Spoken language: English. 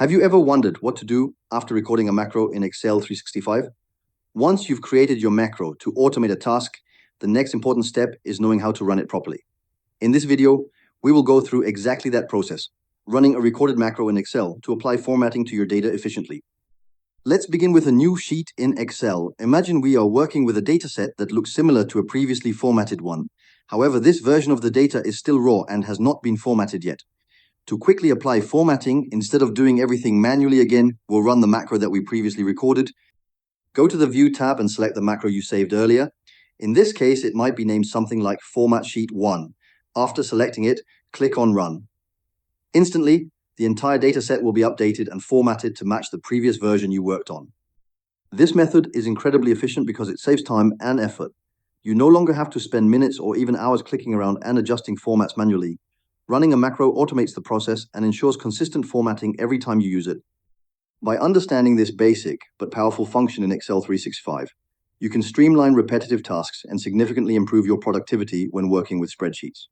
Have you ever wondered what to do after recording a macro in Excel 365? Once you've created your macro to automate a task, the next important step is knowing how to run it properly. In this video, we will go through exactly that process, running a recorded macro in Excel to apply formatting to your data efficiently. Let's begin with a new sheet in Excel. Imagine we are working with a dataset that looks similar to a previously formatted one. However, this version of the data is still raw and has not been formatted yet. To quickly apply formatting, instead of doing everything manually again, we'll run the macro that we previously recorded. Go to the View tab and select the macro you saved earlier. In this case, it might be named something like Format Sheet 1. After selecting it, click on Run. Instantly, the entire dataset will be updated and formatted to match the previous version you worked on. This method is incredibly efficient because it saves time and effort. You no longer have to spend minutes or even hours clicking around and adjusting formats manually. Running a macro automates the process and ensures consistent formatting every time you use it. By understanding this basic but powerful function in Excel 365, you can streamline repetitive tasks and significantly improve your productivity when working with spreadsheets.